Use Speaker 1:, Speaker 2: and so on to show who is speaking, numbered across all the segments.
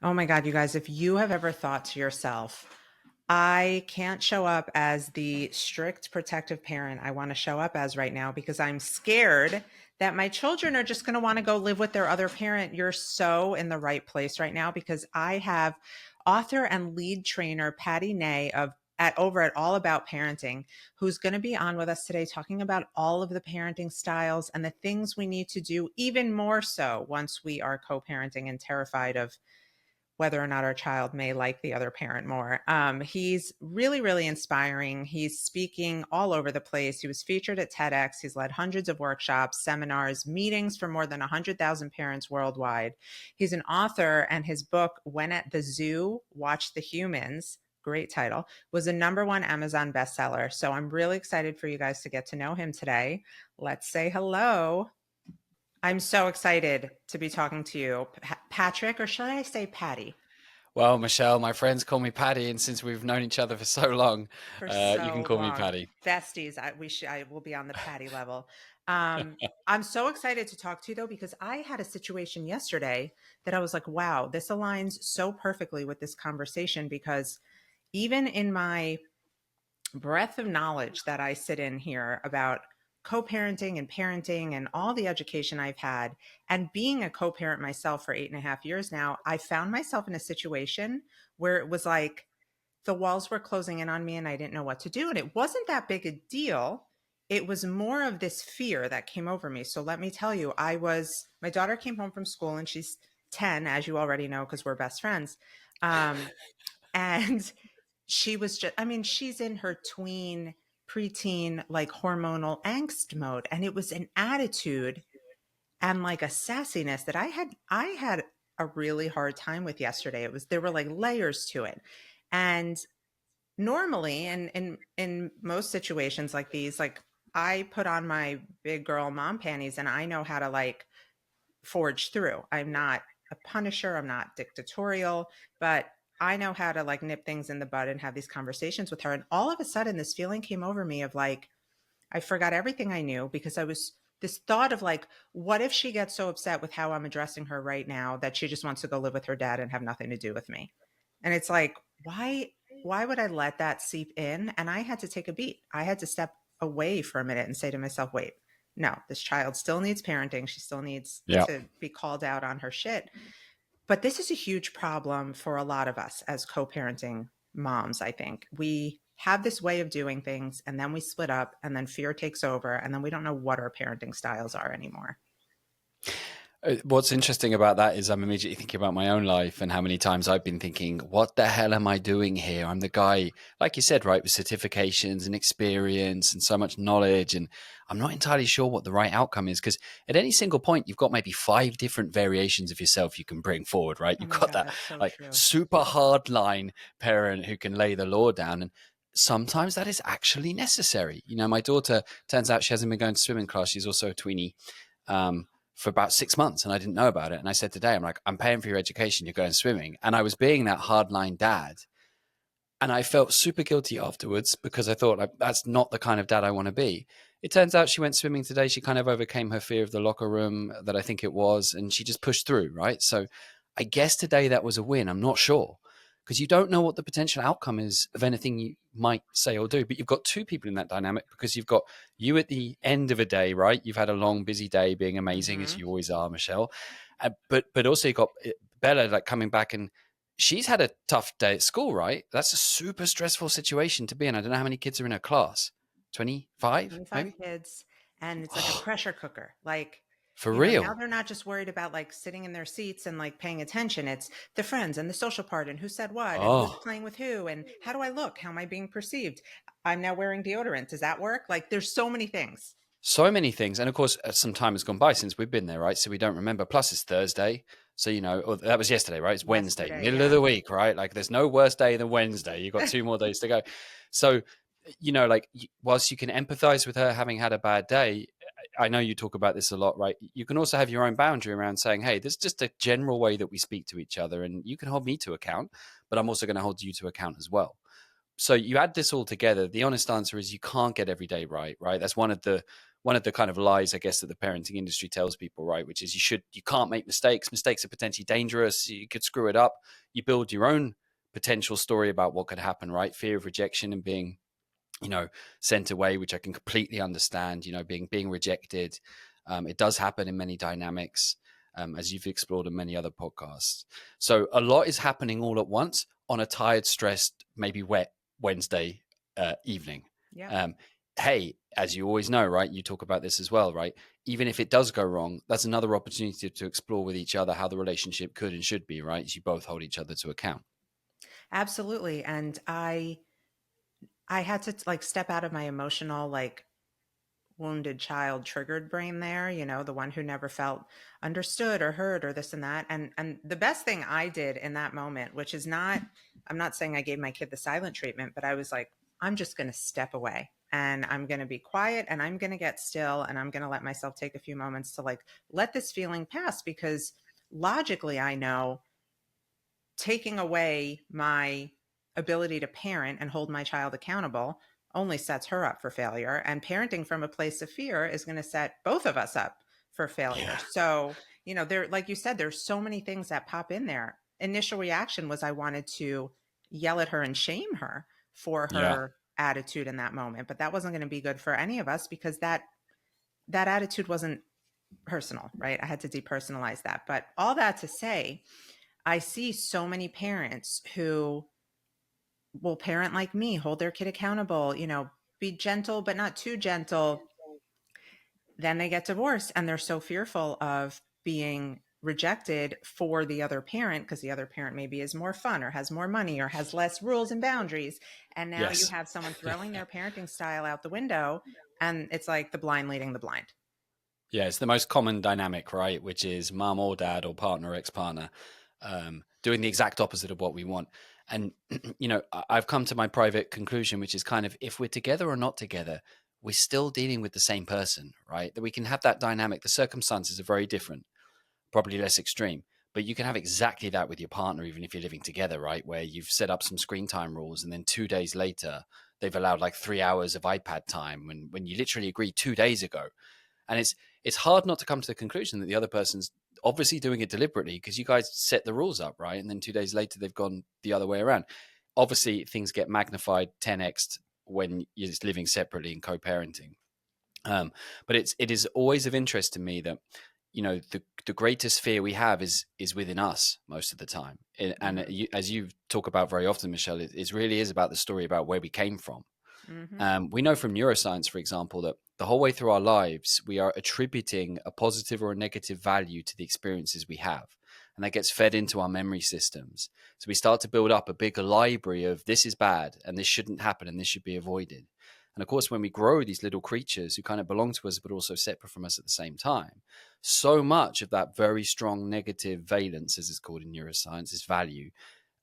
Speaker 1: Oh my God, you guys, if you have ever thought to yourself, I can't show up as the strict protective parent I want to show up as right now because I'm scared that my children are just going to want to go live with their other parent. You're so in the right place right now because I have author and lead trainer Patty Ney of at over at All About Parenting, who's going to be on with us today talking about all of the parenting styles and the things we need to do even more so once we are co-parenting and terrified of whether or not our child may like the other parent more. He's really, really inspiring. He's speaking all over the place. He was featured at TEDx. He's led hundreds of workshops, seminars, meetings for more than 100,000 parents worldwide. He's an author, and his book, When at the Zoo, Watch the Humans, great title, was a #1 Amazon bestseller. So I'm really excited for you guys to get to know him today. Let's say hello. I'm so excited to be talking to you, Patrick, or should I say Patty?
Speaker 2: Well, Michelle, my friends call me Paddy, and since we've known each other for so long,
Speaker 1: For
Speaker 2: you can
Speaker 1: so
Speaker 2: call me
Speaker 1: long.
Speaker 2: Paddy.
Speaker 1: Besties, I will be on the Patty level. I'm so excited to talk to you though, because I had a situation yesterday that I was like, wow, this aligns so perfectly with this conversation because even in my breadth of knowledge that I sit in here about co-parenting and parenting and all the education I've had and being a co-parent myself for 8.5 years now, I found myself in a situation where it was like the walls were closing in on me and I didn't know what to do. And it wasn't that big a deal. It was more of this fear that came over me. So let me tell you, my daughter came home from school and she's 10, as you already know, because we're best friends. And she was just, I mean, she's in her preteen, like hormonal angst mode. And it was an attitude and like a sassiness that I had a really hard time with yesterday. There were like layers to it. And normally, and in most situations like these, like I put on my big girl mom panties and I know how to like forge through. I'm not a punisher, I'm not dictatorial, but I know how to like nip things in the bud and have these conversations with her. And all of a sudden, this feeling came over me of like, I forgot everything I knew because I was this thought of like, what if she gets so upset with how I'm addressing her right now that she just wants to go live with her dad and have nothing to do with me? And it's like, why would I let that seep in? And I had to take a beat. I had to step away for a minute and say to myself, wait, no, this child still needs parenting. She still needs
Speaker 2: Yeah.
Speaker 1: to be called out on her shit. But this is a huge problem for a lot of us as co-parenting moms, I think. We have this way of doing things and then we split up and then fear takes over and then we don't know what our parenting styles are anymore.
Speaker 2: What's interesting about that is I'm immediately thinking about my own life and how many times I've been thinking, what the hell am I doing here? I'm the guy, like you said, right, with certifications and experience and so much knowledge. And I'm not entirely sure what the right outcome is because at any single point, you've got maybe 5 different variations of yourself you can bring forward, right?
Speaker 1: Oh
Speaker 2: You've
Speaker 1: my
Speaker 2: got
Speaker 1: God,
Speaker 2: that
Speaker 1: that's so
Speaker 2: like
Speaker 1: true.
Speaker 2: super hard line parent who can lay the law down. And sometimes that is actually necessary. You know, my daughter, turns out she hasn't been going to swimming class. She's also a tweenie. For about 6 months and I didn't know about it. And I said today, I'm like, I'm paying for your education. You're going swimming. And I was being that hardline dad. And I felt super guilty afterwards because I thought like, that's not the kind of dad I want to be. It turns out she went swimming today. She kind of overcame her fear of the locker room that I think it was. And she just pushed through. Right. So I guess today that was a win. I'm not sure because you don't know what the potential outcome is of anything you might say or do. But you've got 2 people in that dynamic because you've got you at the end of a day, right? You've had a long, busy day being amazing as
Speaker 1: Mm-hmm.
Speaker 2: you always are, Michelle. But also you've got Bella like coming back and she's had a tough day at school, right? That's a super stressful situation to be in. I don't know how many kids are in her class. 25,
Speaker 1: 25
Speaker 2: maybe?
Speaker 1: kids, and it's like a pressure cooker. Like,
Speaker 2: For
Speaker 1: now
Speaker 2: real.
Speaker 1: they're not just worried about like sitting in their seats and like paying attention. It's the friends and the social part and who said what and who's
Speaker 2: Oh,
Speaker 1: playing with who and how do I look? How am I being perceived? I'm now wearing deodorant. Does that work? Like, there's so many things.
Speaker 2: so many things. And of course, some time has gone by since we've been there, right? So we don't remember. Plus, it's Thursday. So, or that was yesterday, right? It's Wednesday,
Speaker 1: Yesterday,
Speaker 2: middle of
Speaker 1: yeah.
Speaker 2: the week, right? Like, there's no worse day than Wednesday. You've got 2 more days to go. So, like, whilst you can empathize with her having had a bad day, I know you talk about this a lot, right? You can also have your own boundary around saying, hey, there's just a general way that we speak to each other, and you can hold me to account, but I'm also going to hold you to account as well. So you add this all together. The honest answer is you can't get every day right, right? That's one of the one of the kind of lies, I guess, that the parenting industry tells people, right? Which is you can't make mistakes. Mistakes are potentially dangerous. You could screw it up. You build your own potential story about what could happen, right? Fear of rejection and being, sent away, which I can completely understand, being rejected. It does happen in many dynamics, as you've explored in many other podcasts. So a lot is happening all at once on a tired, stressed, maybe wet Wednesday evening.
Speaker 1: Yeah.
Speaker 2: Hey, as you always know, right? You talk about this as well, right? Even if it does go wrong, that's another opportunity to explore with each other how the relationship could and should be, right? As you both hold each other to account.
Speaker 1: Absolutely. And I had to like step out of my emotional, like, wounded child triggered brain there, the one who never felt understood or heard or this and that. And the best thing I did in that moment, which is not, I'm not saying I gave my kid the silent treatment, but I was like, I'm just going to step away and I'm going to be quiet and I'm going to get still and I'm going to let myself take a few moments to like let this feeling pass, because logically I know taking away my ability to parent and hold my child accountable only sets her up for failure. And parenting from a place of fear is going to set both of us up for failure.
Speaker 2: Yeah.
Speaker 1: So, there, like you said, there's so many things that pop in there. Initial reaction was I wanted to yell at her and shame her for
Speaker 2: Yeah.
Speaker 1: her attitude in that moment. But that wasn't going to be good for any of us, because that attitude wasn't personal, right? I had to depersonalize that. But all that to say, I see so many parents who will parent like me, hold their kid accountable, be gentle, but not too gentle. Then they get divorced and they're so fearful of being rejected for the other parent, because the other parent maybe is more fun or has more money or has less rules and boundaries. And now you
Speaker 2: Yes.
Speaker 1: have someone throwing their parenting style out the window, and it's like the blind leading the blind.
Speaker 2: Yeah, it's the most common dynamic, right? Which is mum or dad or partner or ex-partner doing the exact opposite of what we want. And, I've come to my private conclusion, which is kind of if we're together or not together, we're still dealing with the same person, right? That we can have that dynamic. The circumstances are very different, probably less extreme, but you can have exactly that with your partner, even if you're living together, right? Where you've set up some screen time rules and then 2 days later, they've allowed like 3 hours of iPad time when you literally agreed 2 days ago. And it's hard not to come to the conclusion that the other person's obviously doing it deliberately because you guys set the rules up, right? And then 2 days later they've gone the other way around. Obviously things get magnified 10x when you're just living separately and co-parenting. But it is always of interest to me that the greatest fear we have is within us most of the time. And
Speaker 1: Mm-hmm.
Speaker 2: as you talk about very often, Michelle, it really is about the story about where we came from.
Speaker 1: Mm-hmm.
Speaker 2: We know from neuroscience, for example, that the whole way through our lives, we are attributing a positive or a negative value to the experiences we have. And that gets fed into our memory systems. So we start to build up a bigger library of this is bad and this shouldn't happen and this should be avoided. And of course, when we grow these little creatures who kind of belong to us, but also separate from us at the same time, so much of that very strong negative valence, as it's called in neuroscience, is value,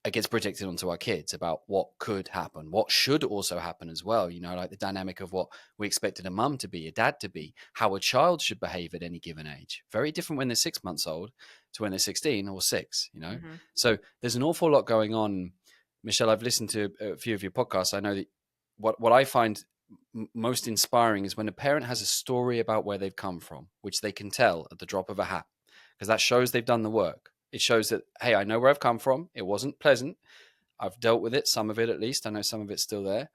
Speaker 2: it gets projected onto our kids about what could happen, what should also happen as well. Like the dynamic of what we expected a mum to be, a dad to be, how a child should behave at any given age. Very different when they're 6 months old to when they're 16 or 6.
Speaker 1: Mm-hmm.
Speaker 2: So there's an awful lot going on. Michelle, I've listened to a few of your podcasts. I know that what I find most inspiring is when a parent has a story about where they've come from, which they can tell at the drop of a hat, because that shows they've done the work. It shows that, hey, I know where I've come from. It wasn't pleasant. I've dealt with it, some of it at least. I know some of it's still there.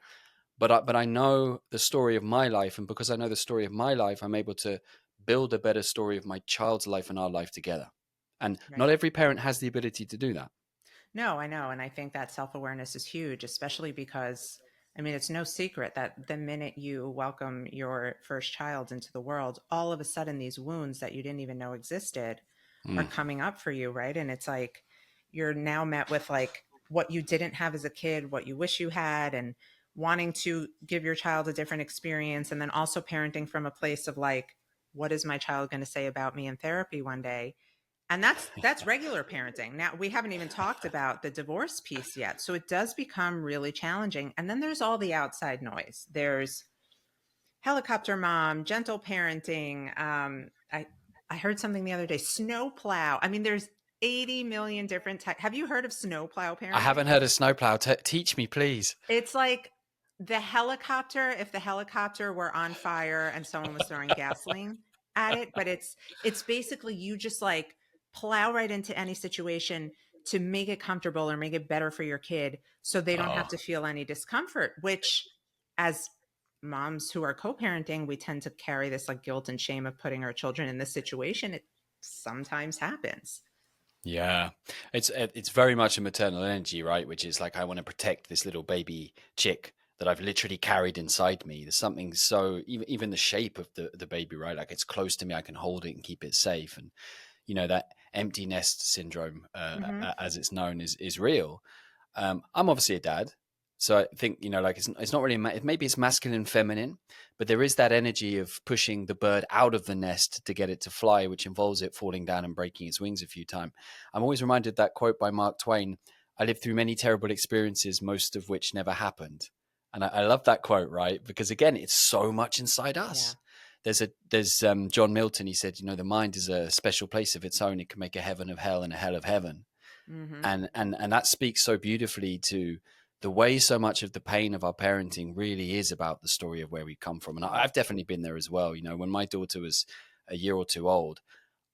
Speaker 2: But I know the story of my life. And because I know the story of my life, I'm able to build a better story of my child's life and our life together. And not
Speaker 1: Right.
Speaker 2: every parent has the ability to do that.
Speaker 1: No, I know. And I think that self awareness is huge, especially because, I mean, it's no secret that the minute you welcome your first child into the world, all of a sudden these wounds that you didn't even know existed are
Speaker 2: Mm.
Speaker 1: coming up for you, right? And it's like you're now met with like what you didn't have as a kid, what you wish you had, and wanting to give your child a different experience. And then also parenting from a place of like, what is my child going to say about me in therapy one day? And that's regular parenting. Now, we haven't even talked about the divorce piece yet. So it does become really challenging. And then there's all the outside noise. There's helicopter mom, gentle parenting. I heard something the other day, snow plow. I mean, there's 80 million different types. Have you heard of snow plow
Speaker 2: I
Speaker 1: parenting?
Speaker 2: haven't heard of snowplow. Teach me, please.
Speaker 1: It's like the helicopter, if the helicopter were on fire and someone was throwing gasoline at it, but it's basically you just like plow right into any situation to make it comfortable or make it better for your kid so they don't have
Speaker 2: Oh,
Speaker 1: to feel any discomfort, which as moms who are co-parenting, we tend to carry this like guilt and shame of putting our children in this situation. It sometimes happens.
Speaker 2: yeah. It's very much a maternal energy, right? Which is like I want to protect this little baby chick that I've literally carried inside me. There's something so even the shape of the baby, right? Like it's close to me, I can hold it and keep it safe. And that empty nest syndrome,
Speaker 1: Hmm.
Speaker 2: as it's known, is real. I'm obviously a dad, so I think like it's not really maybe it's masculine and feminine, but there is that energy of pushing the bird out of the nest to get it to fly, which involves it falling down and breaking its wings a few times. I'm always reminded of that quote by Mark Twain: "I lived through many terrible experiences, most of which never happened." And I love that quote, right? Because again, it's so much inside
Speaker 1: Yeah.
Speaker 2: us. There's John Milton. He said, the mind is a special place of its own. It can make a heaven of hell and a hell of heaven,
Speaker 1: Hmm.
Speaker 2: and that speaks so beautifully to the way so much of the pain of our parenting really is about the story of where we come from. And I've definitely been there as well. When my daughter was a year or two old,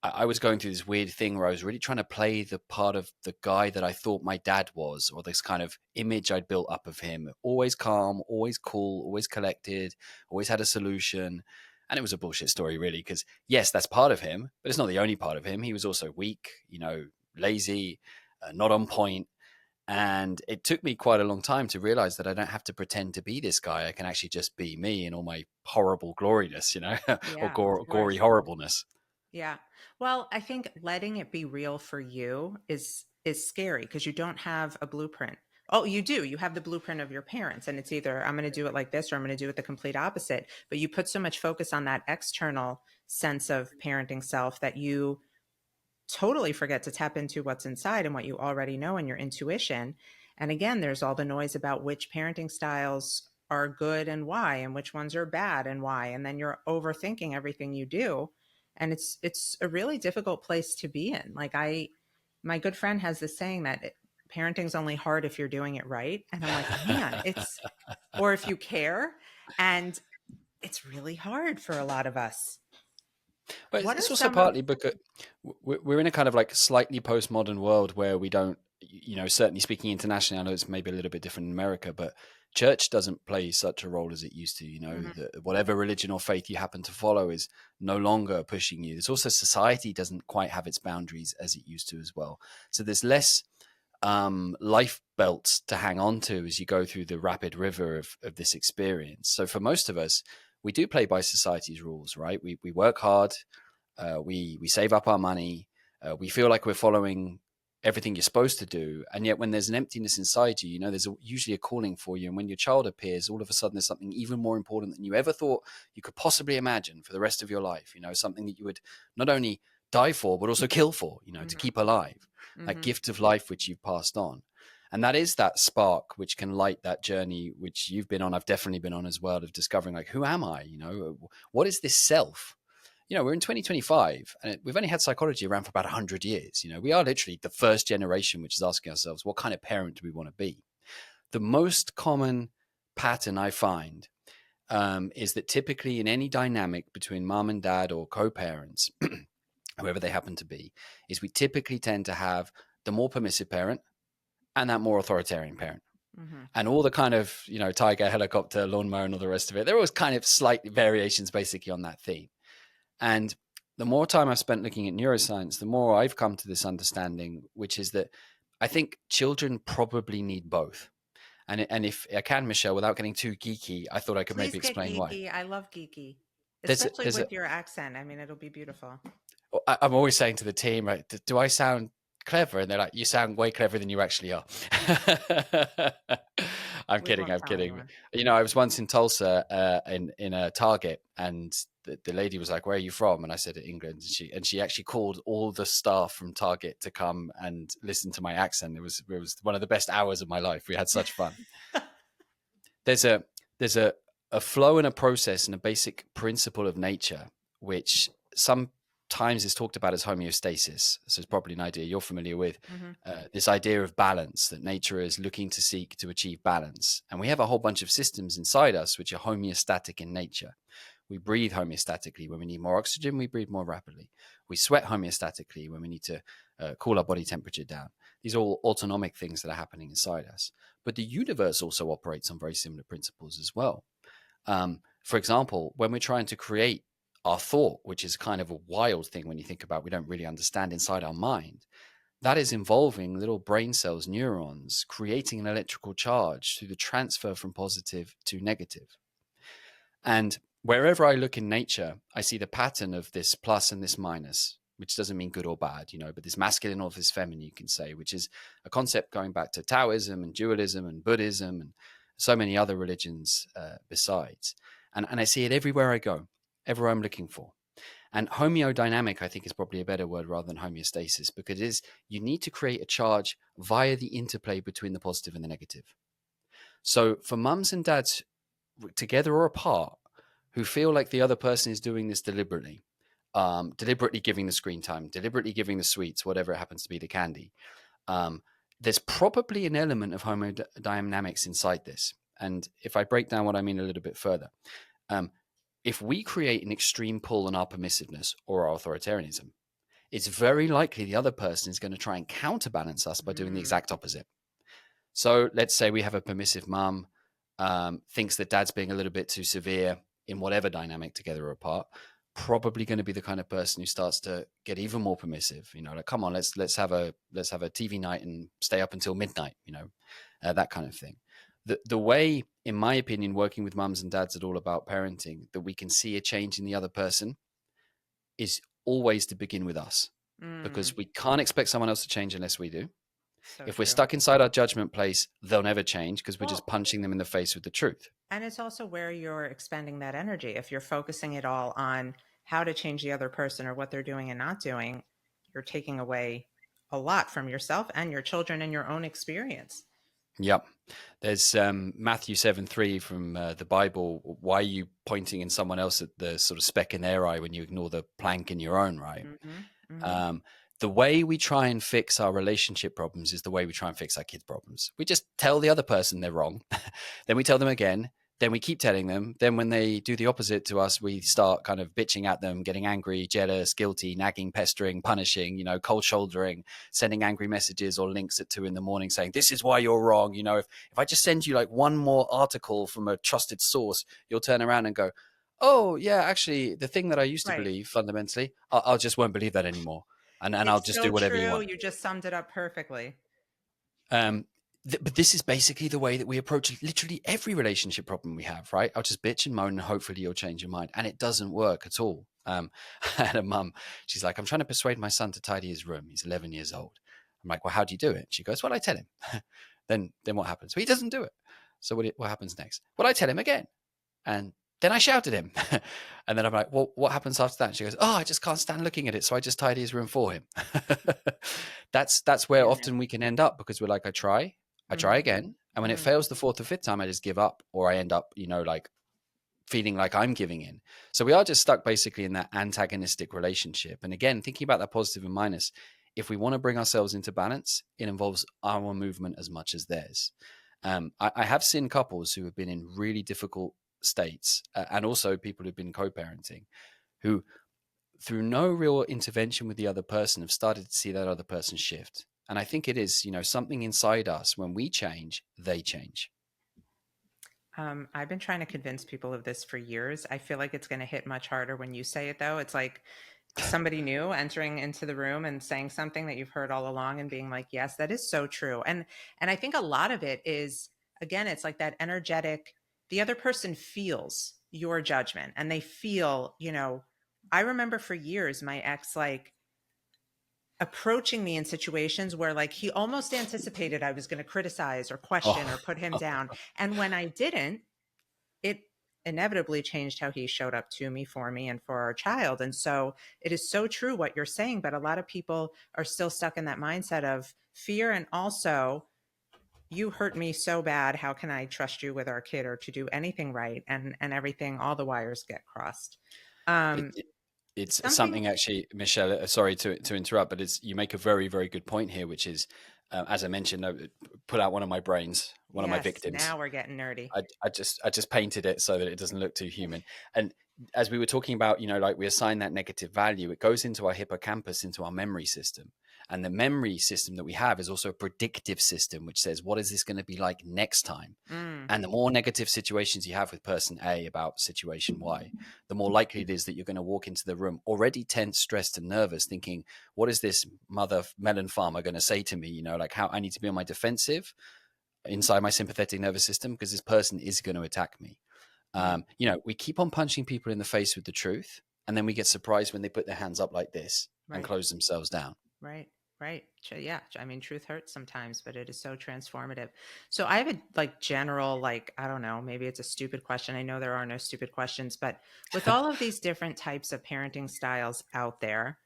Speaker 2: I was going through this weird thing where I was really trying to play the part of the guy that I thought my dad was, or this kind of image I'd built up of him. Always calm, always cool, always collected, always had a solution. And it was a bullshit story, really, because yes, that's part of him, but it's not the only part of him. He was also weak, lazy, not on point. And it took me quite a long time to realize that I don't have to pretend to be this guy. I can actually just be me in all my horrible gloriness, or
Speaker 1: Yeah, of
Speaker 2: gory
Speaker 1: course.
Speaker 2: horribleness.
Speaker 1: Yeah. Well, I think letting it be real for you is scary because you don't have a blueprint. Oh, you do. You have the blueprint of your parents, and it's either I'm going to do it like this or I'm going to do it the complete opposite. But you put so much focus on that external sense of parenting self that you totally forget to tap into what's inside and what you already know and your intuition. And again, there's all the noise about which parenting styles are good and why, and which ones are bad and why. And then you're overthinking everything you do. And it's a really difficult place to be in. Like my good friend has this saying that parenting's only hard if you're doing it right. And I'm like, man, it's or if you care. And it's really hard for a lot of us.
Speaker 2: But
Speaker 1: What are
Speaker 2: it's also
Speaker 1: some of
Speaker 2: partly because we're in a kind of like slightly postmodern world where we don't, certainly speaking internationally, I know it's maybe a little bit different in America, but church doesn't play such a role as it used to.
Speaker 1: Mhm.
Speaker 2: Whatever religion or faith you happen to follow is no longer pushing you. There's also society doesn't quite have its boundaries as it used to as well. So there's less life belts to hang on to as you go through the rapid river of this experience. So for most of us, we do play by society's rules, right? We work hard, we save up our money, we feel like we're following everything you're supposed to do, and yet when there's an emptiness inside you, there's usually a calling for you. And when your child appears, all of a sudden there's something even more important than you ever thought you could possibly imagine for the rest of your life. Something that you would not only die for but also kill for, to
Speaker 1: Mhm.
Speaker 2: keep alive, that
Speaker 1: Mhm.
Speaker 2: gift of life which you've passed on. And that is that spark which can light that journey which you've been on, I've definitely been on as well, of discovering, like, who am I? What is this self? We're in 2025 and we've only had psychology around for about 100 years. We are literally the first generation which is asking ourselves, what kind of parent do we want to be? The most common pattern I find, is that typically in any dynamic between mom and dad or co-parents, whoever they happen to be, is we typically tend to have the more permissive parent and that more authoritarian parent.
Speaker 1: Mhm.
Speaker 2: And all the kind of, tiger, helicopter, lawnmower, and all the rest of it, there are always kind of slight variations basically on that theme. And the more time I've spent looking at neuroscience, the more I've come to this understanding, which is that I think children probably need both. And if I can, Michelle, without getting too geeky, I thought I could
Speaker 1: Please
Speaker 2: maybe
Speaker 1: get
Speaker 2: explain why.
Speaker 1: geeky. I love geeky,
Speaker 2: There's a,
Speaker 1: especially
Speaker 2: there's a,
Speaker 1: with your accent. I mean, it'll be beautiful.
Speaker 2: I'm always saying to the team, right, do I sound clever? And they're like, you sound way cleverer than you actually are. I'm
Speaker 1: We
Speaker 2: kidding.
Speaker 1: won't
Speaker 2: I'm
Speaker 1: tell
Speaker 2: kidding.
Speaker 1: anyone.
Speaker 2: I was once in Tulsa, in a Target, and the lady was like, "Where are you from?" And I said, "England." And she actually called all the staff from Target to come and listen to my accent. It was one of the best hours of my life. We had such fun. There's a there's a flow and a process and a basic principle of nature which some times is talked about as homeostasis. So it's probably an idea you're familiar with.
Speaker 1: Mm-hmm.
Speaker 2: This idea of balance, that nature is looking to seek to achieve balance. And we have a whole bunch of systems inside us which are homeostatic in nature. We breathe homeostatically. When we need more oxygen, we breathe more rapidly. We sweat homeostatically when we need to cool our body temperature down. These are all autonomic things that are happening inside us. But the universe also operates on very similar principles as well. For example, when we're trying to create our thought, which is kind of a wild thing when you think about, we don't really understand inside our mind, that is involving little brain cells, neurons, creating an electrical charge through the transfer from positive to negative. And wherever I look in nature, I see the pattern of this plus and this minus, which doesn't mean good or bad, but this masculine or this feminine, you can say, which is a concept going back to Taoism and dualism and Buddhism and so many other religions besides. And I see it everywhere I go, everywhere I'm looking for. And homeodynamic, I think, is probably a better word rather than homeostasis, because you need to create a charge via the interplay between the positive and the negative. So for mums and dads, together or apart, who feel like the other person is doing this deliberately, deliberately giving the screen time, deliberately giving the sweets, whatever it happens to be, the candy, there's probably an element of homodynamics inside this. And if I break down what I mean a little bit further, if we create an extreme pull on our permissiveness or our authoritarianism, it's very likely the other person is going to try and counterbalance us by doing the exact opposite. So let's say we have a permissive mum, thinks that dad's being a little bit too severe in whatever dynamic, together or apart, probably going to be the kind of person who starts to get even more permissive. Like, come on, let's have a TV night and stay up until midnight. That kind of thing. The way, in my opinion, working with mums and dads at All About Parenting, that we can see a change in the other person is always to begin with us, because we can't expect someone else to change unless we do.
Speaker 1: So
Speaker 2: if
Speaker 1: true.
Speaker 2: we're stuck inside our judgment place, they'll never change, because we're just punching them in the face with the truth.
Speaker 1: And it's also where you're expending that energy. If you're focusing it all on how to change the other person or what they're doing and not doing, you're taking away a lot from yourself and your children and your own experience.
Speaker 2: Yep. There's Matthew 7:3 from the Bible. Why are you pointing in someone else at the sort of speck in their eye when you ignore the plank in your own, right?
Speaker 1: Mm-hmm. Mm-hmm.
Speaker 2: The way we try and fix our relationship problems is the way we try and fix our kids' problems. We just tell the other person they're wrong. Then we tell them again. Then we keep telling them. Then when they do the opposite to us, we start kind of bitching at them, getting angry, jealous, guilty, nagging, pestering, punishing, cold shouldering, sending angry messages or links at 2 a.m. saying, this is why you're wrong. If I just send you like one more article from a trusted source, you'll turn around and go, oh, yeah, actually, the thing that I used to believe fundamentally, I'll just won't believe that anymore. And I'll just do whatever you want.
Speaker 1: You just summed it up perfectly.
Speaker 2: But this is basically the way that we approach literally every relationship problem we have, right? I'll just bitch and moan and hopefully you'll change your mind. And it doesn't work at all. I had a mum, she's like, I'm trying to persuade my son to tidy his room. He's 11 years old. I'm like, well, how do you do it? She goes, well, I tell him. Then what happens? Well, he doesn't do it. So what happens next? Well, I tell him again. And then I shout at him. And then I'm like, well, what happens after that? And she goes, oh, I just can't stand looking at it. So I just tidy his room for him. That's where often we can end up, because we're like, I try again. And when it fails the 4th or 5th time, I just give up, or I end up, like feeling like I'm giving in. So we are just stuck basically in that antagonistic relationship. And again, thinking about that positive and minus, if we want to bring ourselves into balance, it involves our movement as much as theirs. I have seen couples who have been in really difficult states, and also people who've been co-parenting, who through no real intervention with the other person have started to see that other person shift. And I think it is, something inside us. When we change, they change.
Speaker 1: I've been trying to convince people of this for years. I feel like it's going to hit much harder when you say it, though. It's like somebody new entering into the room and saying something that you've heard all along and being like, yes, that is so true. And I think a lot of it is, again, it's like that energetic, the other person feels your judgment and they feel, I remember for years, my ex, like, approaching me in situations where like he almost anticipated I was going to criticize or question or put him down. And when I didn't, it inevitably changed how he showed up to me, for me, and for our child. And so it is so true what you're saying, but a lot of people are still stuck in that mindset of fear. And also, you hurt me so bad. How can I trust you with our kid or to do anything right? And everything, all the wires get crossed.
Speaker 2: It's
Speaker 1: Something
Speaker 2: something actually, Michelle, sorry to interrupt, but you make a very, very good point here, which is, as I mentioned, put out one of my brains, one of my
Speaker 1: Yes,
Speaker 2: victims.
Speaker 1: now we're getting nerdy.
Speaker 2: I just painted it so that it doesn't look too human. And as we were talking about, like we assign that negative value, it goes into our hippocampus, into our memory system. And the memory system that we have is also a predictive system, which says, what is this going to be like next time?
Speaker 1: Mm,
Speaker 2: And the more negative situations you have with person A about situation Y, the more likely it is that you're going to walk into the room already tense, stressed, and nervous, thinking, what is this mother melon farmer going to say to me? Like how I need to be on my defensive inside my sympathetic nervous system because this person is going to attack me.
Speaker 1: mm,
Speaker 2: We keep on punching people in the face with the truth, and then we get surprised when they put their hands up like this and
Speaker 1: right.
Speaker 2: close themselves down.
Speaker 1: Right, right. Yeah, I mean, truth hurts sometimes, but it is so transformative. So I have a general, I don't know, maybe it's a stupid question. I know there are no stupid questions, but with all of these different types of parenting styles out there,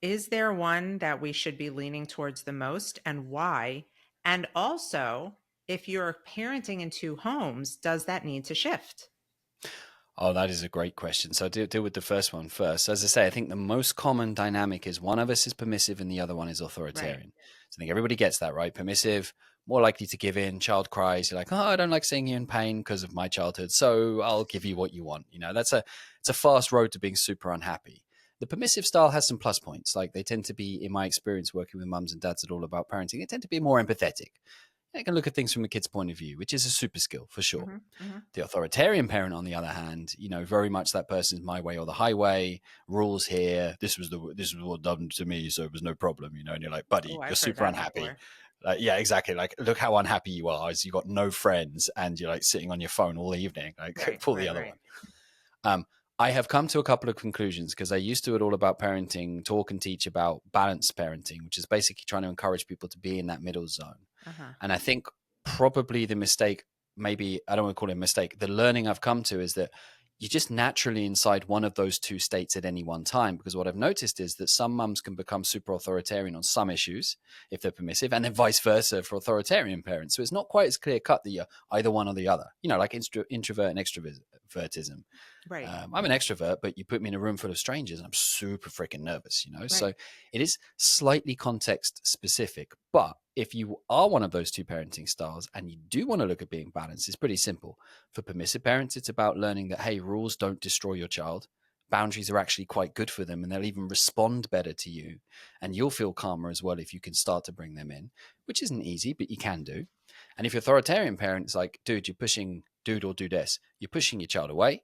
Speaker 1: is there one that we should be leaning towards the most and why? And also, if you're parenting in two homes, does that need to shift?
Speaker 2: Oh, that is a great question. So I'll deal with the first one first. As I say, I think the most common dynamic is one of us is permissive and the other one is
Speaker 1: Right.
Speaker 2: authoritarian. So I think everybody gets that, right? Permissive, more likely to give in. Child cries, you're like, oh, I don't like seeing you in pain because of my childhood, so I'll give you what you want. It's a fast road to being super unhappy. The permissive style has some plus points. Like they tend to be, in my experience working with mums and dads at All About Parenting, they tend to be more empathetic. They can look at things from a kid's point of view, which is a super skill for sure.
Speaker 1: Hmm. Hmm.
Speaker 2: The authoritarian parent, on the other hand, very much that person's my way or the highway. Rules here. This was what done to me, so it was no problem. And you're like,
Speaker 1: Oh,
Speaker 2: buddy, you're
Speaker 1: I've heard
Speaker 2: super
Speaker 1: that
Speaker 2: unhappy.
Speaker 1: before.
Speaker 2: Like, yeah, exactly. Like, look how unhappy you are. As you got no friends, and you're like sitting on your phone all evening. Like,
Speaker 1: Right,
Speaker 2: pull the
Speaker 1: right,
Speaker 2: other
Speaker 1: right.
Speaker 2: one. Um, I have come to a couple of conclusions because I used to at All About Parenting talk and teach about balanced parenting, which is basically trying to encourage people to be in that middle zone.
Speaker 1: Uh-huh.
Speaker 2: And I think probably the mistake, maybe I don't want to call it a mistake, the learning I've come to is that you're just naturally inside one of those two states at any one time. Because what I've noticed is that some mums can become super authoritarian on some issues if they're permissive, and then vice versa for authoritarian parents. So it's not quite as clear cut that you're either one or the other, like introvert and extrovertism.
Speaker 1: Right,
Speaker 2: I'm an extrovert, but you put me in a room full of strangers and I'm super freaking nervous.
Speaker 1: right.
Speaker 2: So it is slightly context specific. But if you are one of those two parenting styles and you do want to look at being balanced, it's pretty simple. For permissive parents, it's about learning that, hey, rules don't destroy your child. Boundaries are actually quite good for them and they'll even respond better to you. And you'll feel calmer as well if you can start to bring them in, which isn't easy, but you can do. And if you're authoritarian parent, it's like, dude, dude or dudess, you're pushing your child away.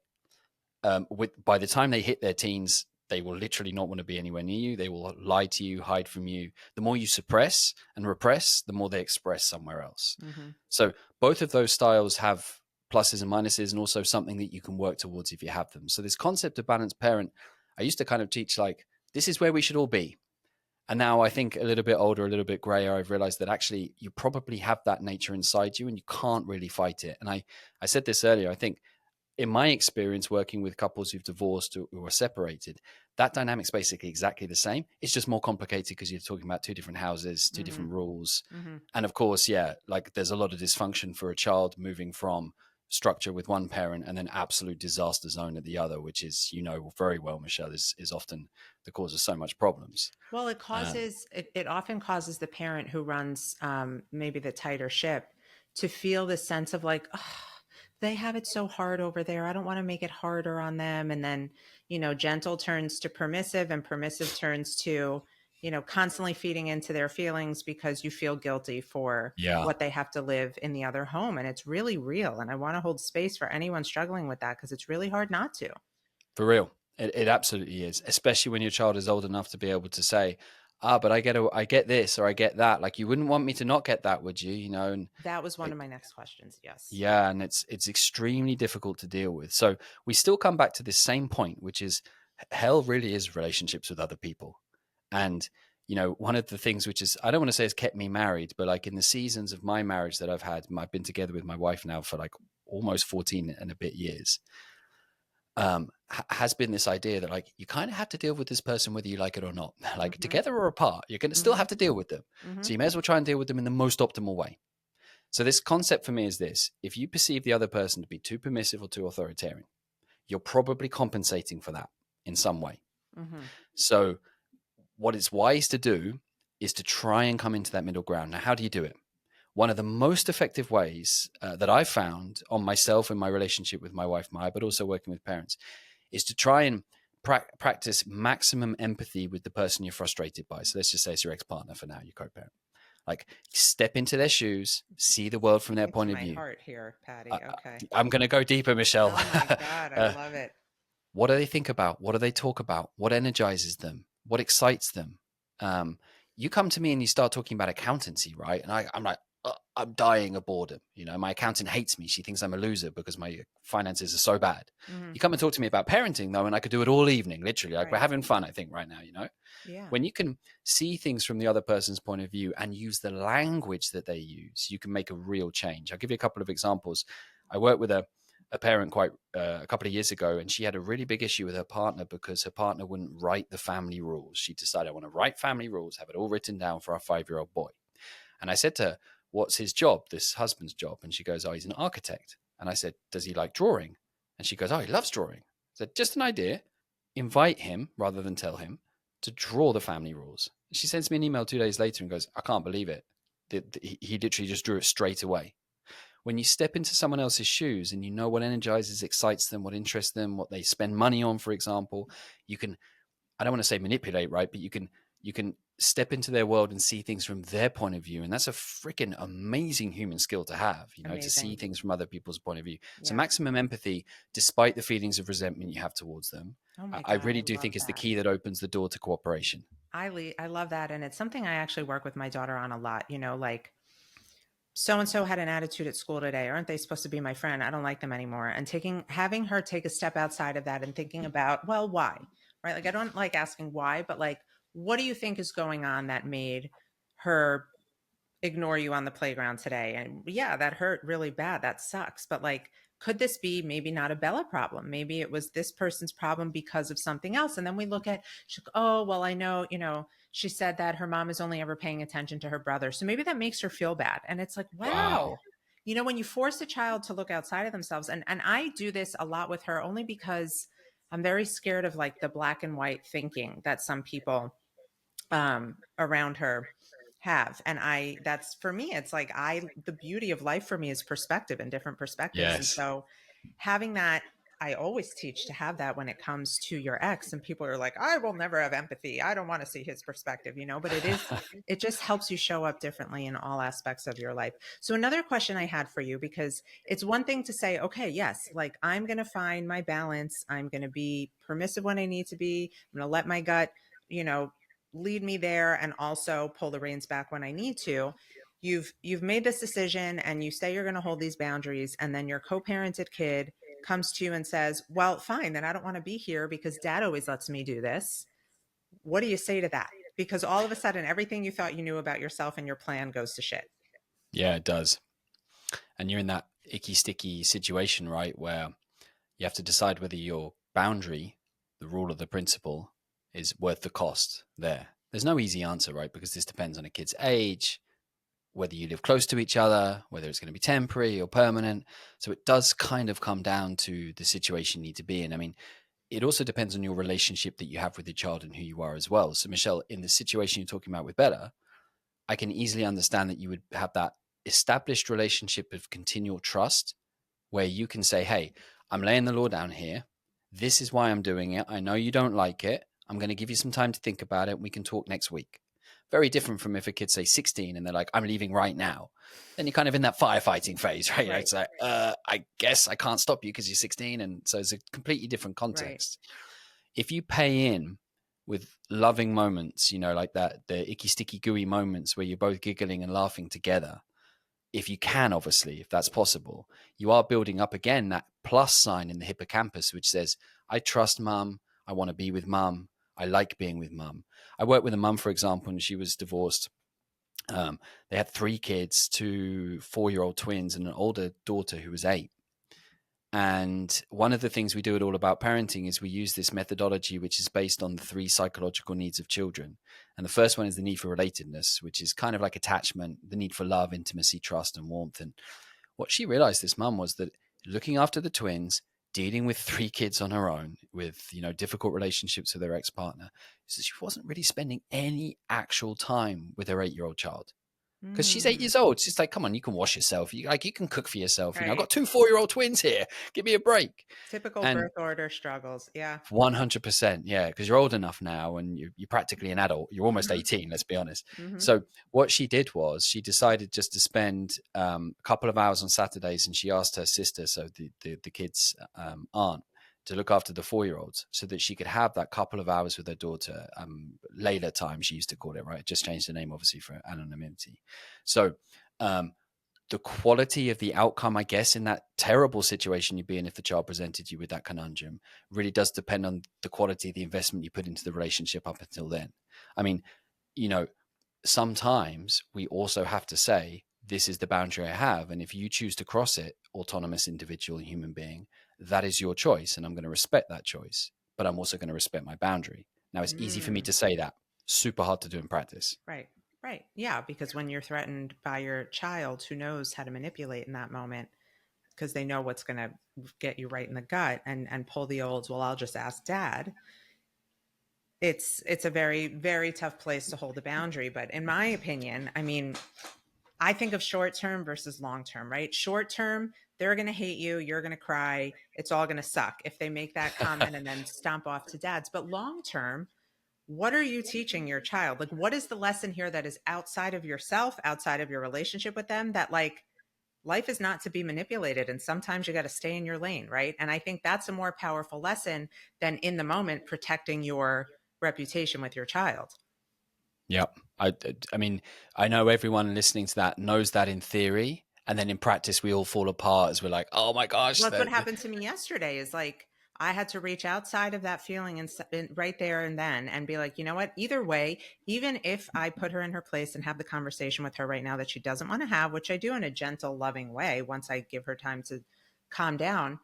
Speaker 2: By the time they hit their teens, they will literally not want to be anywhere near you. They will lie to you, hide from you. The more you suppress and repress, the more they express somewhere else.
Speaker 1: Mm-hmm.
Speaker 2: So both of those styles have pluses and minuses, and also something that you can work towards if you have them. So this concept of balanced parent, I used to kind of teach like, this is where we should all be. And now I think a little bit older, a little bit grayer, I've realized that actually you probably have that nature inside you and you can't really fight it. And I said this earlier, I think in my experience working with couples who've divorced or are separated, that dynamic's basically exactly the same. It's just more complicated because you're talking about two different houses, two
Speaker 1: Mm-hmm.
Speaker 2: different rules.
Speaker 1: Mm-hmm.
Speaker 2: And of course, yeah, like there's a lot of dysfunction for a child moving from structure with one parent and then absolute disaster zone at the other, which is, very well, Michelle, is often the cause of so much problems.
Speaker 1: Well,
Speaker 2: Um,
Speaker 1: it often causes the parent who runs maybe the tighter ship to feel this sense of like, oh, they have it so hard over there. I don't want to make it harder on them. And then, gentle turns to permissive and permissive turns to, constantly feeding into their feelings because you feel guilty for
Speaker 2: yeah,
Speaker 1: what they have to live in the other home. And it's really real. And I want to hold space for anyone struggling with that because it's really hard not to.
Speaker 2: for real. It absolutely is, especially when your child is old enough to be able to say, but I get this or I get that. Like you wouldn't want me to not get that, would you? And
Speaker 1: That was one
Speaker 2: it,
Speaker 1: of my next questions. Yes.
Speaker 2: yeah, and it's extremely difficult to deal with. So we still come back to this same point, which is hell really is relationships with other people. And one of the things which is I don't want to say has kept me married, but like in the seasons of my marriage that I've had, I've been together with my wife now for like almost 14 and a bit years. Has been this idea that like you kind of have to deal with this person whether you like it or not. Like
Speaker 1: Mm-hmm.
Speaker 2: together or apart, you're going to still
Speaker 1: Mm-hmm.
Speaker 2: have to deal with them.
Speaker 1: Mm-hmm.
Speaker 2: So you may as well try and deal with them in the most optimal way. So this concept for me is this: if you perceive the other person to be too permissive or too authoritarian, you're probably compensating for that. in some way.
Speaker 1: Mm-hmm.
Speaker 2: So what it's wise to do is to try and come into that middle ground. Now, how do you do it? One of the most effective ways that I've found on myself in my relationship with my wife, Maya, but also working with parents, is to try and practice maximum empathy with the person you're frustrated by. So let's just say it's your ex-partner for now, your co-parent. Like, step into their shoes, see the world from their
Speaker 1: Into
Speaker 2: point of
Speaker 1: my
Speaker 2: view.
Speaker 1: heart here, Patty. Okay.
Speaker 2: I'm going to go deeper, Michelle.
Speaker 1: Oh my God, I love it.
Speaker 2: What do they think about? What do they talk about? What energizes them? What excites them? You come to me and you start talking about accountancy, right? And I'm like, I'm dying of boredom. You know, my accountant hates me. She thinks I'm a loser because my finances are so bad.
Speaker 1: Mm-hmm.
Speaker 2: You come and talk to me about parenting, though, and I could do it all evening, literally. Like,
Speaker 1: Right.
Speaker 2: we're having fun, I think, right now, you know?
Speaker 1: Yeah.
Speaker 2: When you can see things from the other person's point of view and use the language that they use, you can make a real change. I'll give you a couple of examples. I worked with a parent quite a couple of years ago, and she had a really big issue with her partner because her partner wouldn't write the family rules. She decided, I want to write family rules, have it all written down for our 5-year-old boy. And I said to her, what's his job, this husband's job? And she goes, oh, he's an architect. And I said, does he like drawing? And she goes, oh, he loves drawing. I said, just an idea. Invite him, rather than tell him, to draw the family rules. She sends me an email 2 days later and goes, I can't believe it. He literally just drew it straight away. When you step into someone else's shoes and you know what energizes, excites them, what interests them, what they spend money on, for example, you can, I don't want to say manipulate, right? But you can step into their world and see things from their point of view. And that's a freaking amazing human skill to have, you know,
Speaker 1: Amazing.
Speaker 2: to see things from other people's point of view.
Speaker 1: Yeah.
Speaker 2: So maximum empathy, despite the feelings of resentment you have towards them.
Speaker 1: Oh my God,
Speaker 2: I really do think it's the key that opens the door to cooperation.
Speaker 1: I love that. And it's something I actually work with my daughter on a lot, you know, like, so-and-so had an attitude at school today. Aren't they supposed to be my friend? I don't like them anymore. And having her take a step outside of that and thinking about, well, why? Right? Like, I don't like asking why, but like, what do you think is going on that made her ignore you on the playground today? And yeah, that hurt really bad. That sucks. But like, could this be maybe not a Bella problem? Maybe it was this person's problem because of something else. And then we look at, oh, well, I know, you know, she said that her mom is only ever paying attention to her brother. So maybe that makes her feel bad. And it's like, wow. You know, when you force a child to look outside of themselves, and I do this a lot with her only because I'm very scared of like the black and white thinking that some people around her have. And that's for me, it's like the beauty of life for me is perspective and different perspectives.
Speaker 2: Yes.
Speaker 1: And so having that, I always teach to have that when it comes to your ex, and people are like, I will never have empathy. I don't want to see his perspective, you know, but it just helps you show up differently in all aspects of your life. So another question I had for you, because it's one thing to say, okay, yes, like I'm going to find my balance. I'm going to be permissive when I need to be. I'm going to let my gut, you know, lead me there and also pull the reins back when I need to. You've made this decision and you say you're going to hold these boundaries, and then your co-parented kid comes to you and says, well, fine, then I don't want to be here because dad always lets me do this. What do you say to that? Because all of a sudden, everything you thought you knew about yourself and your plan goes to shit.
Speaker 2: Yeah, it does. And you're in that icky, sticky situation, right? Where you have to decide whether your boundary, the rule or the principle, is worth the cost there. There's no easy answer, right? Because this depends on a kid's age, whether you live close to each other, whether it's going to be temporary or permanent. So it does kind of come down to the situation you need to be in. I mean, it also depends on your relationship that you have with your child and who you are as well. So Michelle, in the situation you're talking about with Bella, I can easily understand that you would have that established relationship of continual trust where you can say, hey, I'm laying the law down here. This is why I'm doing it. I know you don't like it. I'm going to give you some time to think about it. We can talk next week. Very different from if a kid's, say, 16 and they're like, I'm leaving right now. Then you're kind of in that firefighting phase, right?
Speaker 1: Right.
Speaker 2: It's like, I guess I can't stop you because you're 16. And so it's a completely different context. Right. If you pay in with loving moments, you know, like that, the icky, sticky, gooey moments where you're both giggling and laughing together, if you can, obviously, if that's possible, you are building up again that plus sign in the hippocampus, which says, I trust mum. I want to be with mum. I like being with mum. I worked with a mum, for example, and she was divorced. They had 3 kids, 2 4-year-old twins and an older daughter who was 8. And one of the things we do at All About Parenting is we use this methodology, which is based on the 3 psychological needs of children. And the first one is the need for relatedness, which is kind of like attachment, the need for love, intimacy, trust, and warmth. And what she realized, this mum, was that looking after the twins dealing with 3 kids on her own with, difficult relationships with her ex-partner, is that she wasn't really spending any actual time with her 8-year-old child. Because she's 8
Speaker 1: Mm,
Speaker 2: years old. She's like, come on, you can wash yourself. You can cook for yourself. I've
Speaker 1: right.
Speaker 2: got 2 4-year-old twins here. Give me a break.
Speaker 1: Typical
Speaker 2: And
Speaker 1: birth order struggles. Yeah.
Speaker 2: 100%, yeah, because you're old enough now and you're practically an adult. You're almost
Speaker 1: Hmm.
Speaker 2: 18, let's be honest.
Speaker 1: Hmm.
Speaker 2: So what she did was she decided just to spend a couple of hours on Saturdays, and she asked her sister, so the kids' aunt, to look after the 4-year-olds so that she could have that couple of hours with her daughter. Layla time, she used to call it, right? Just changed the name, obviously, for anonymity. So um, the quality of the outcome, I guess, in that terrible situation you'd be in if the child presented you with that conundrum really does depend on the quality of the investment you put into the relationship up until then. I mean, you know, sometimes we also have to say, this is the boundary I have. And if you choose to cross it, autonomous individual human being, that is your choice. And I'm going to respect that choice, but I'm also going to respect my boundary. Now, it's easy for me
Speaker 1: Mm,
Speaker 2: to say that, super hard to do in practice.
Speaker 1: right. Right. Yeah. Because when you're threatened by your child, who knows how to manipulate in that moment, because they know what's going to get you right in the gut and pull the old, well, I'll just ask dad. It's a very, very tough place to hold a boundary. But in my opinion, I mean, I think of short term versus long term, right? Short term, they're going to hate you. You're going to cry. It's all going to suck if they make that comment and then stomp off to dad's. But long term, what are you teaching your child? Like, what is the lesson here that is outside of yourself, outside of your relationship with them, that like life is not to be manipulated. And sometimes you got to stay in your lane, right? And I think that's a more powerful lesson than in the moment protecting your reputation with your child.
Speaker 2: Yep. I mean, I know everyone listening to that knows that in theory, and then in practice, we all fall apart as we're like, "Oh my gosh!"
Speaker 1: Well, that's what happened to me yesterday is like, I had to reach outside of that feeling and right there and then and be like, you know what? Either way, even if I put her in her place and have the conversation with her right now that she doesn't want to have, which I do in a gentle, loving way once I give her time to calm down,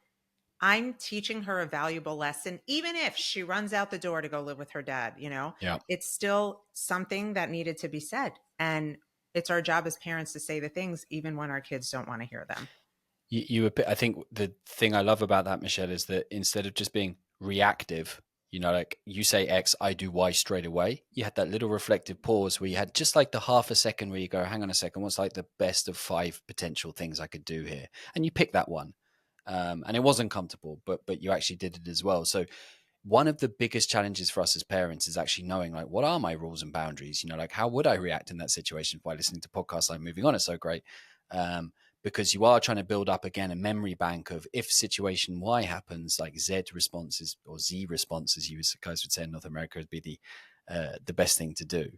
Speaker 1: I'm teaching her a valuable lesson, even if she runs out the door to go live with her dad,
Speaker 2: Yeah.
Speaker 1: it's still something that needed to be said. And it's our job as parents to say the things, even when our kids don't want to hear them.
Speaker 2: I think the thing I love about that, Michelle, is that instead of just being reactive, like you say X, I do Y straight away. You had that little reflective pause where you had just like the half a second where you go, hang on a second, what's like the best of 5 potential things I could do here? And you pick that one. And it wasn't comfortable, but you actually did it as well. So one of the biggest challenges for us as parents is actually knowing like what are my rules and boundaries, like how would I react in that situation by listening to podcasts like Moving On is so great, because you are trying to build up again a memory bank of if situation Y happens, like Z responses or Z responses, you guys would say in North America, would be the best thing to do.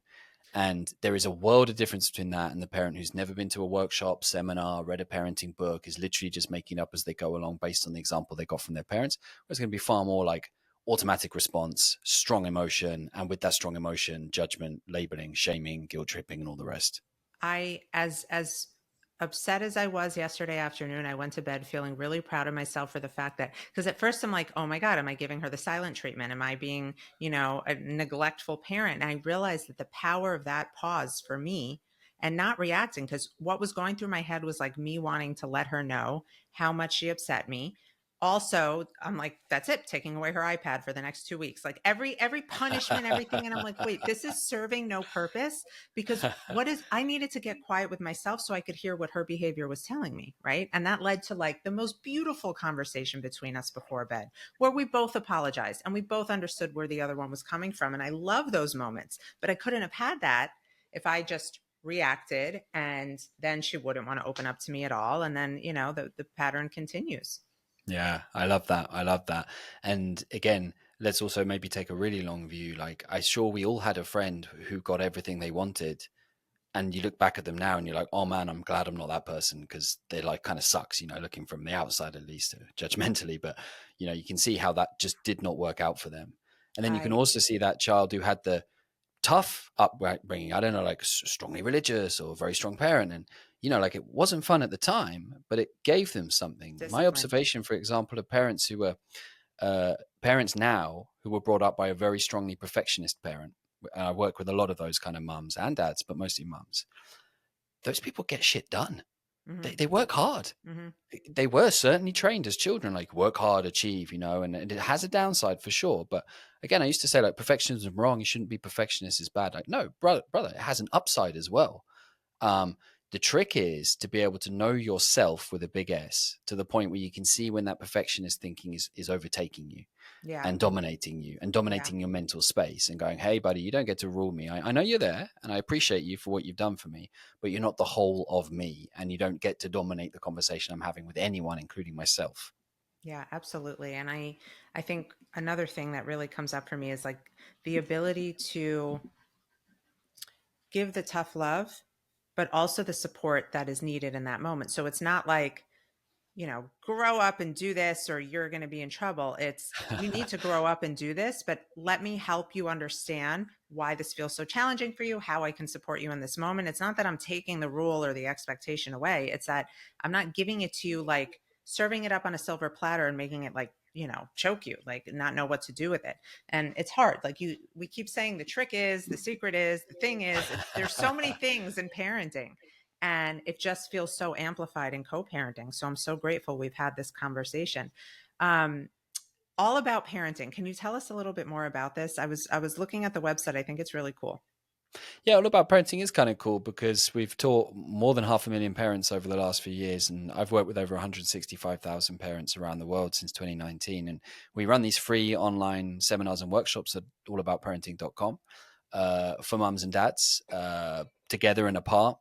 Speaker 2: And there is a world of difference between that and the parent who's never been to a workshop, seminar, read a parenting book, is literally just making up as they go along based on the example they got from their parents. It's going to be far more like automatic response, strong emotion, and with that strong emotion, judgment, labeling, shaming, guilt tripping, and all the rest.
Speaker 1: I, as upset as I was yesterday afternoon, I went to bed feeling really proud of myself for the fact that, because at first I'm like, oh my God, am I giving her the silent treatment? Am I being, a neglectful parent? And I realized that the power of that pause for me and not reacting, because what was going through my head was like me wanting to let her know how much she upset me. Also, I'm like, that's it, taking away her iPad for the next 2 weeks, like every punishment, everything. And I'm like, wait, this is serving no purpose, because I needed to get quiet with myself so I could hear what her behavior was telling me. Right. And that led to like the most beautiful conversation between us before bed, where we both apologized and we both understood where the other one was coming from. And I love those moments, but I couldn't have had that if I just reacted, and then she wouldn't want to open up to me at all. And then, the pattern continues.
Speaker 2: Yeah, I love that. I love that. And again, let's also maybe take a really long view. Like, I sure we all had a friend who got everything they wanted. And you look back at them now and you're like, oh man, I'm glad I'm not that person, because they like kind of sucks, looking from the outside, at least judgmentally. But, you can see how that just did not work out for them. And then you can
Speaker 1: I
Speaker 2: also see that child who had the tough upbringing, I don't know, like strongly religious or very strong parent. And, like it wasn't fun at the time, but it gave them something. My
Speaker 1: discipline.
Speaker 2: observation, for example, of parents who were parents now who were brought up by a very strongly perfectionist parent. And I work with a lot of those kind of mums and dads, but mostly mums. Those people get shit done.
Speaker 1: Hmm.
Speaker 2: they work hard.
Speaker 1: Hmm.
Speaker 2: They were certainly trained as children, like work hard, achieve, and it has a downside for sure. But again, I used to say like perfectionism is wrong. You shouldn't be perfectionist is bad. Like, no, brother, it has an upside as well. Um, the trick is to be able to know yourself with a big S to the point where you can see when that perfectionist thinking is overtaking you
Speaker 1: Yeah.
Speaker 2: and dominating you and
Speaker 1: Yeah.
Speaker 2: dominating your mental space and going, hey, buddy, you don't get to rule me. I know you're there and I appreciate you for what you've done for me, but you're not the whole of me and you don't get to dominate the conversation I'm having with anyone, including myself.
Speaker 1: Yeah, absolutely. And I think another thing that really comes up for me is like the ability to give the tough love, but also the support that is needed in that moment. So it's not like, grow up and do this or you're going to be in trouble. It's you need to grow up and do this, but let me help you understand why this feels so challenging for you, how I can support you in this moment. It's not that I'm taking the rule or the expectation away. It's that I'm not giving it to you like serving it up on a silver platter and making it like, choke you, like not know what to do with it. And it's hard. Like we keep saying the trick is, the secret is, the thing is, there's so many things in parenting and it just feels so amplified in co-parenting. So I'm so grateful we've had this conversation. um, all about parenting, can you tell us a little bit more about this? I was looking at the website. I think it's really cool.
Speaker 2: Yeah, all about parenting is kind of cool because we've taught more than 500,000 parents over the last few years. And I've worked with over 165,000 parents around the world since 2019. And we run these free online seminars and workshops at allaboutparenting.com for mums and dads together and apart,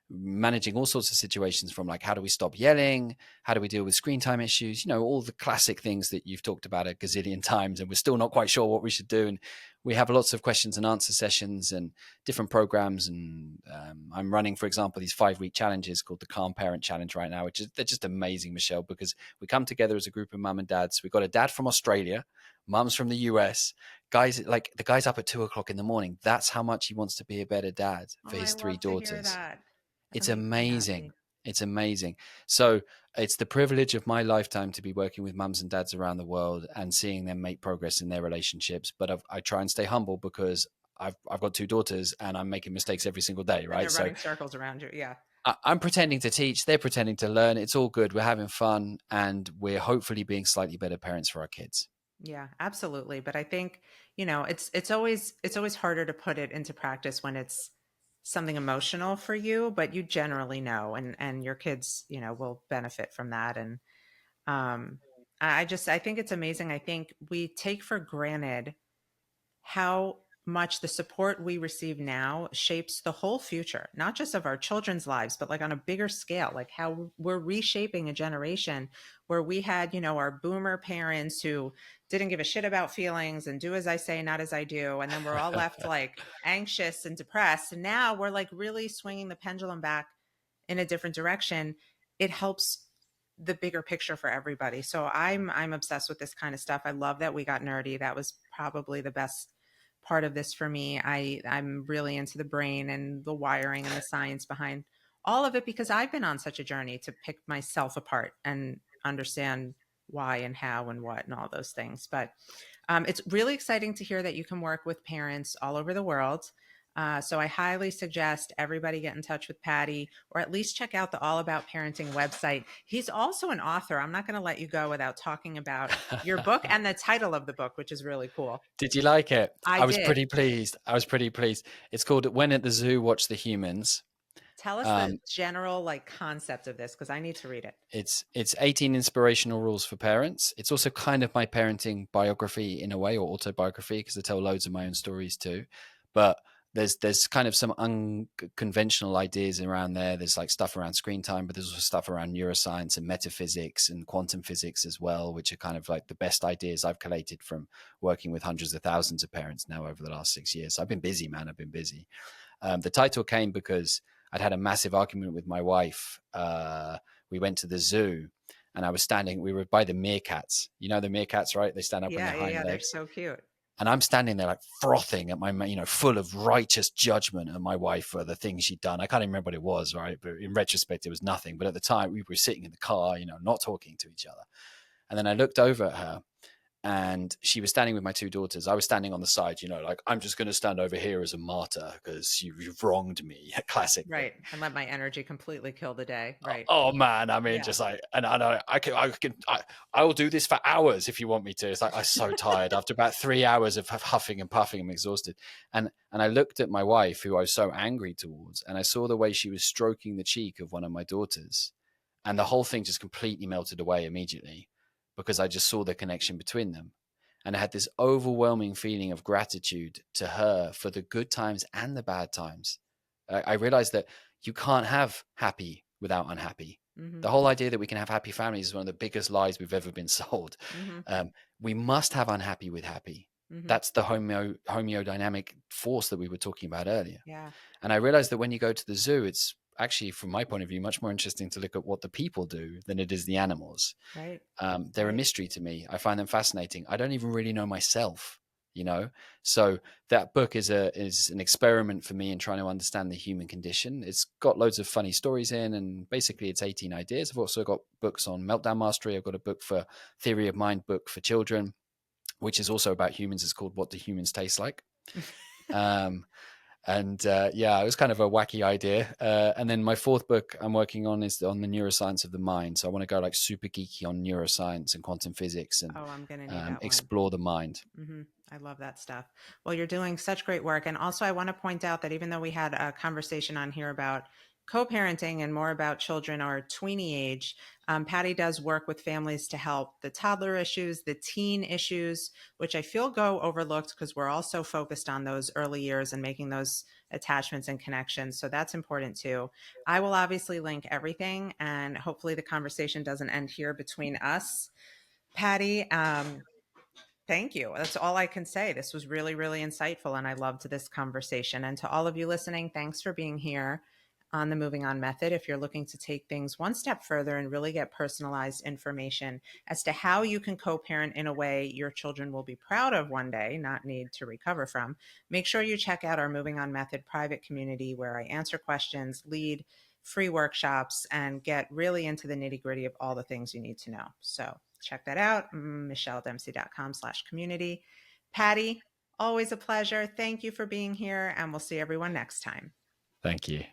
Speaker 2: managing all sorts of situations from like how do we stop yelling, how do we deal with screen time issues, all the classic things that you've talked about a gazillion times and we're still not quite sure what we should do. And we have lots of questions and answer sessions and different programs. And I'm running, for example, these 5-week challenges called the Calm Parent Challenge right now, they're just amazing, Michelle, because we come together as a group of mum and dads. We've got a dad from Australia, mums from the US, guys, like the guy's up at 2 o'clock in the morning. That's how much he wants to be a better dad
Speaker 1: Oh,
Speaker 2: for
Speaker 1: I
Speaker 2: his 3
Speaker 1: love to hear
Speaker 2: daughters.
Speaker 1: that. That
Speaker 2: It's
Speaker 1: makes me
Speaker 2: amazing.
Speaker 1: happy.
Speaker 2: It's amazing. So it's the privilege of my lifetime to be working with mums and dads around the world and seeing them make progress in their relationships. But I try and stay humble because I've got 2 daughters and I'm making mistakes every single day,
Speaker 1: And
Speaker 2: right?
Speaker 1: they're
Speaker 2: So
Speaker 1: running circles around you. Yeah.
Speaker 2: I'm pretending to teach, they're pretending to learn. It's all good. We're having fun and we're hopefully being slightly better parents for our kids.
Speaker 1: Yeah, absolutely. But I think, it's always harder to put it into practice when it's something emotional for you, but you generally know and your kids, will benefit from that. And I think it's amazing. I think we take for granted how much the support we receive now shapes the whole future, not just of our children's lives, but like on a bigger scale, like how we're reshaping a generation where we had, our boomer parents who didn't give a shit about feelings and do as I say, not as I do. And then we're all left like anxious and depressed. And now we're like really swinging the pendulum back in a different direction. It helps the bigger picture for everybody. So I'm obsessed with this kind of stuff. I love that we got nerdy. That was probably the best part of this for me. I'm really into the brain and the wiring and the science behind all of it because I've been on such a journey to pick myself apart and understand why and how and what and all those things. But it's really exciting to hear that you can work with parents all over the world. So I highly suggest everybody get in touch with Patty or at least check out the All About Parenting website. He's also an author. I'm not going to let you go without talking about your book and the title of the book, which is really cool.
Speaker 2: Did you like it?
Speaker 1: I
Speaker 2: I was
Speaker 1: did.
Speaker 2: pretty pleased. I was pretty pleased. It's called When at the Zoo, Watch the Humans.
Speaker 1: Tell us the
Speaker 2: Um,
Speaker 1: general like concept of this because I need to read it.
Speaker 2: it's 18 inspirational rules for parents. It's also kind of my parenting biography in a way, or autobiography, because I tell loads of my own stories too. But there's kind of some unconventional ideas around there. There's like stuff around screen time, but there's also stuff around neuroscience and metaphysics and quantum physics as well, which are kind of like the best ideas I've collated from working with hundreds of thousands of parents now over the last 6 years. I've been busy, man. I've been busy. The title came because I'd had a massive argument with my wife. We went to the zoo and we were by the meerkats. You know the meerkats, right? They stand up on
Speaker 1: Yeah,
Speaker 2: their
Speaker 1: yeah,
Speaker 2: hind
Speaker 1: yeah. They're
Speaker 2: legs.
Speaker 1: so cute.
Speaker 2: And I'm standing there like frothing at full of righteous judgment at my wife for the things she'd done. I can't even remember what it was, right? But in retrospect, it was nothing. But at the time, we were sitting in the car, not talking to each other. And then I looked over at her and she was standing with my two daughters. I was standing on the side, like, I'm just going to stand over here as a martyr because you've wronged me. Classic thing.
Speaker 1: Right. And let my energy completely kill the day. Right.
Speaker 2: Oh man, I mean,
Speaker 1: Yeah.
Speaker 2: just like, and I know I will do this for hours if you want me to. It's like I'm so tired after about 3 hours of huffing and puffing. I'm exhausted, and I looked at my wife, who I was so angry towards, and I saw the way she was stroking the cheek of one of my daughters, and the whole thing just completely melted away immediately because I just saw the connection between them, and I had this overwhelming feeling of gratitude to her for the good times and the bad times. I realized that you can't have happy without unhappy.
Speaker 1: Mm-hmm.
Speaker 2: The whole idea that we can have happy families is one of the biggest lies we've ever been sold.
Speaker 1: Mm-hmm.
Speaker 2: We must have unhappy with happy.
Speaker 1: Mm-hmm.
Speaker 2: That's the homeodynamic force that we were talking about earlier.
Speaker 1: Yeah.
Speaker 2: And I realized that when you go to the zoo, it's actually, from my point of view, much more interesting to look at what the people do than it is the animals.
Speaker 1: Right.
Speaker 2: They're a
Speaker 1: Right.
Speaker 2: mystery to me. I find them fascinating. I don't even really know myself, you know. So that book is an experiment for me in trying to understand the human condition. It's got loads of funny stories in, and basically it's 18 ideas. I've also got books on meltdown mastery. I've got a book for theory of mind book for children, which is also about humans. It's called What Do Humans Taste Like? Um, and yeah, it was kind of a wacky idea. And then my fourth book I'm working on is on the neuroscience of the mind. So I want to go like super geeky on neuroscience and quantum physics and
Speaker 1: Oh, I'm going to need that one.
Speaker 2: explore the mind.
Speaker 1: Mm-hmm. I love that stuff. Well, you're doing such great work. And also, I want to point out that even though we had a conversation on here about co-parenting and more about children or tweeny age, Patty does work with families to help the toddler issues, the teen issues, which I feel go overlooked because we're all so focused on those early years and making those attachments and connections. So that's important too. I will obviously link everything, and hopefully the conversation doesn't end here between us. Patty, thank you. That's all I can say. This was really, really insightful, and I loved this conversation. And to all of you listening, thanks for being here on the Moving On Method. If you're looking to take things one step further and really get personalized information as to how you can co-parent in a way your children will be proud of one day, not need to recover from, make sure you check out our Moving On Method private community where I answer questions, lead free workshops, and get really into the nitty-gritty of all the things you need to know. So check that out, michelledempsey.com/community. Patty, always a pleasure. Thank you for being here, and we'll see everyone next time.
Speaker 2: Thank you.